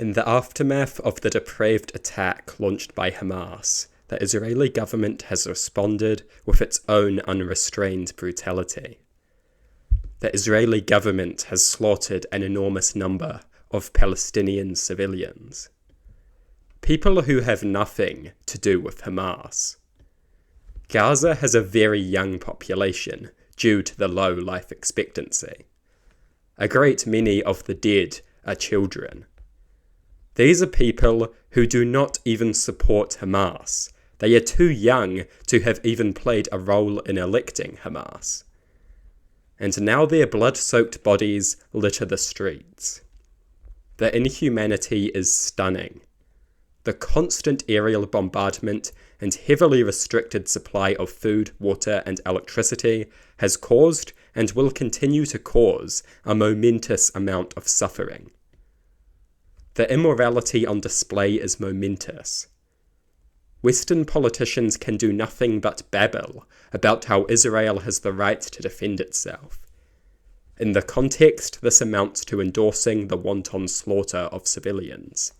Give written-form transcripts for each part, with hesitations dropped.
In the aftermath of the depraved attack launched by Hamas, the Israeli government has responded with its own unrestrained brutality. The Israeli government has slaughtered an enormous number of Palestinian civilians. People who have nothing to do with Hamas. Gaza has a very young population due to the low life expectancy. A great many of the dead are children. These are people who do not even support Hamas. They are too young to have even played a role in electing Hamas. And now their blood-soaked bodies litter the streets. The inhumanity is stunning. The constant aerial bombardment and heavily restricted supply of food, water, and electricity has caused and will continue to cause a momentous amount of suffering. The immorality on display is momentous. Western politicians can do nothing but babble about how Israel has the right to defend itself. In the context, this amounts to endorsing the wanton slaughter of civilians.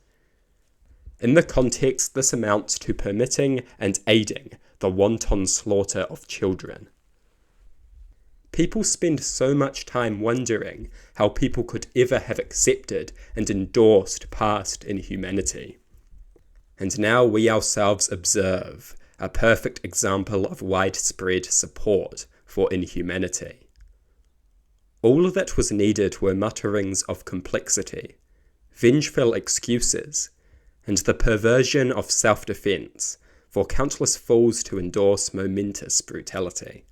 In the context, this amounts to permitting and aiding the wanton slaughter of children. People spend so much time wondering how people could ever have accepted and endorsed past inhumanity. And now we ourselves observe a perfect example of widespread support for inhumanity. All that was needed were mutterings of complexity, vengeful excuses, and the perversion of self-defense for countless fools to endorse momentous brutality.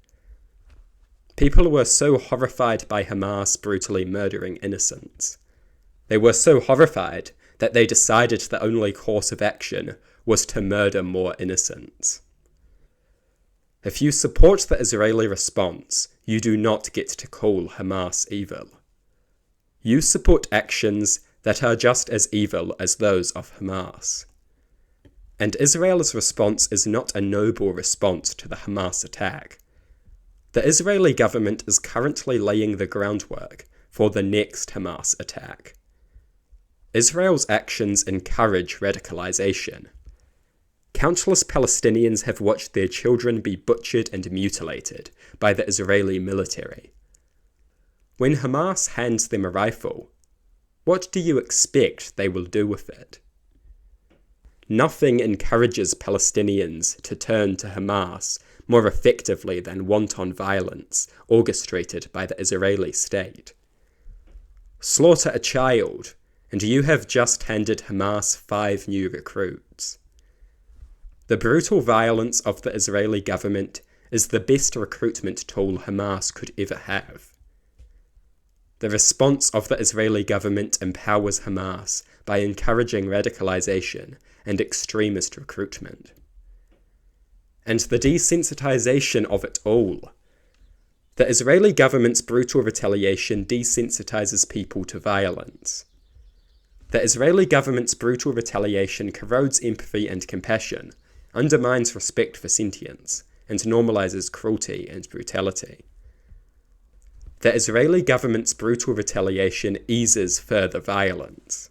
People were so horrified by Hamas brutally murdering innocents. They were so horrified that they decided the only course of action was to murder more innocents. If you support the Israeli response, you do not get to call Hamas evil. You support actions that are just as evil as those of Hamas. And Israel's response is not a noble response to the Hamas attack. The Israeli government is currently laying the groundwork for the next Hamas attack. Israel's actions encourage radicalization. Countless Palestinians have watched their children be butchered and mutilated by the Israeli military. When Hamas hands them a rifle, what do you expect they will do with it? Nothing encourages Palestinians to turn to Hamas more effectively than wanton violence orchestrated by the Israeli state. Slaughter a child, and you have just handed Hamas 5 new recruits. The brutal violence of the Israeli government is the best recruitment tool Hamas could ever have. The response of the Israeli government empowers Hamas by encouraging radicalization and extremist recruitment. And the desensitization of it all. The Israeli government's brutal retaliation desensitizes people to violence. The Israeli government's brutal retaliation corrodes empathy and compassion, undermines respect for sentience, and normalizes cruelty and brutality. The Israeli government's brutal retaliation eases further violence.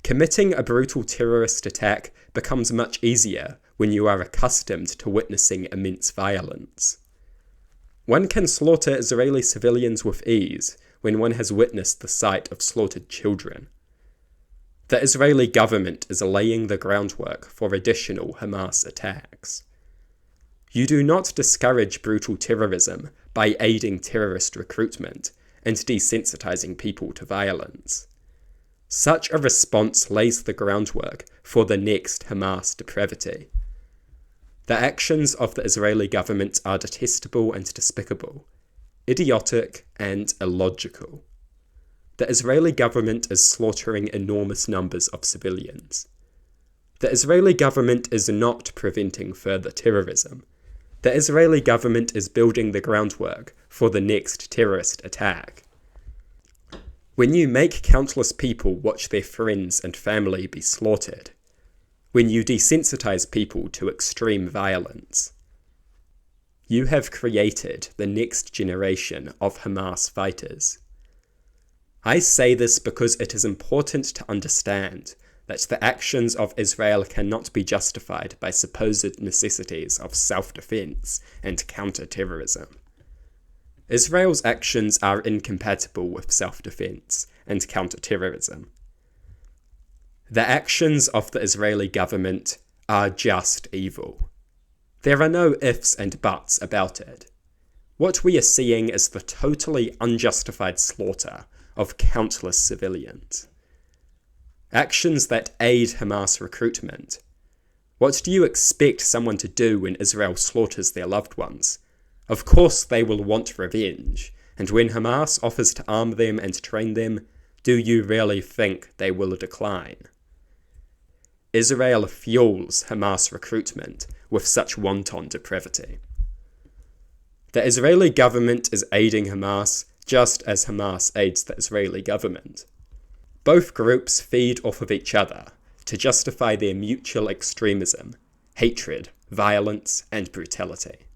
Committing a brutal terrorist attack becomes much easier when you are accustomed to witnessing immense violence. One can slaughter Israeli civilians with ease when one has witnessed the sight of slaughtered children. The Israeli government is laying the groundwork for additional Hamas attacks. You do not discourage brutal terrorism by aiding terrorist recruitment and desensitizing people to violence. Such a response lays the groundwork for the next Hamas depravity. The actions of the Israeli government are detestable and despicable, idiotic and illogical. The Israeli government is slaughtering enormous numbers of civilians. The Israeli government is not preventing further terrorism. The Israeli government is building the groundwork for the next terrorist attack. When you make countless people watch their friends and family be slaughtered, when you desensitize people to extreme violence, you have created the next generation of Hamas fighters. I say this because it is important to understand that the actions of Israel cannot be justified by supposed necessities of self-defense and counter-terrorism. Israel's actions are incompatible with self-defense and counter-terrorism. The actions of the Israeli government are just evil. There are no ifs and buts about it. What we are seeing is the totally unjustified slaughter of countless civilians. Actions that aid Hamas recruitment. What do you expect someone to do when Israel slaughters their loved ones? Of course they will want revenge, and when Hamas offers to arm them and train them, do you really think they will decline? Israel fuels Hamas recruitment with such wanton depravity. The Israeli government is aiding Hamas just as Hamas aids the Israeli government. Both groups feed off of each other to justify their mutual extremism, hatred, violence, and brutality.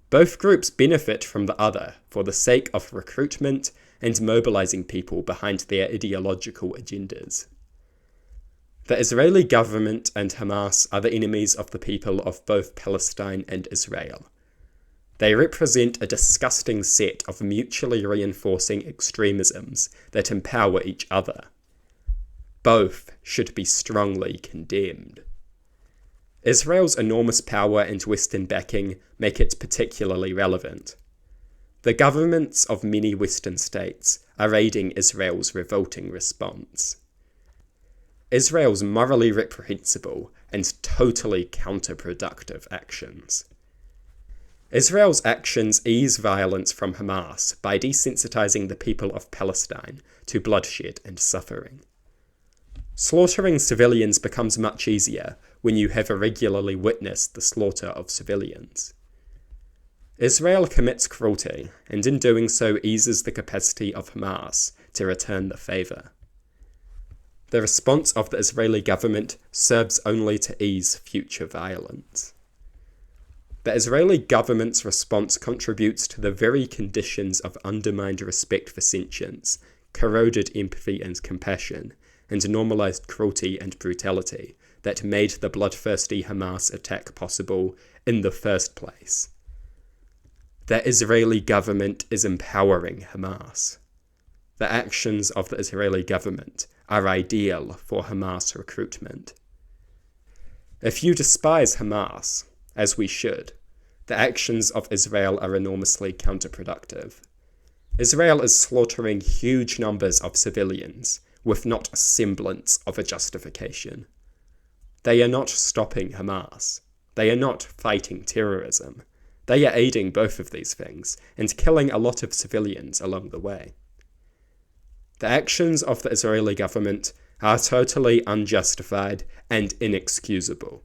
Both groups benefit from the other for the sake of recruitment and mobilizing people behind their ideological agendas. The Israeli government and Hamas are the enemies of the people of both Palestine and Israel. They represent a disgusting set of mutually reinforcing extremisms that empower each other. Both should be strongly condemned. Israel's enormous power and Western backing make it particularly relevant. The governments of many Western states are aiding Israel's revolting response. Israel's morally reprehensible and totally counterproductive actions. Israel's actions ease violence from Hamas by desensitizing the people of Palestine to bloodshed and suffering. Slaughtering civilians becomes much easier when you have regularly witnessed the slaughter of civilians. Israel commits cruelty, and in doing so eases the capacity of Hamas to return the favor. The response of the Israeli government serves only to ease future violence. The Israeli government's response contributes to the very conditions of undermined respect for sentience, corroded empathy and compassion, and normalized cruelty and brutality that made the bloodthirsty Hamas attack possible in the first place. The Israeli government is empowering Hamas. The actions of the Israeli government are ideal for Hamas recruitment. If you despise Hamas, as we should, the actions of Israel are enormously counterproductive. Israel is slaughtering huge numbers of civilians with not a semblance of a justification. They are not stopping Hamas. They are not fighting terrorism. They are aiding both of these things and killing a lot of civilians along the way. The actions of the Israeli government are totally unjustified and inexcusable.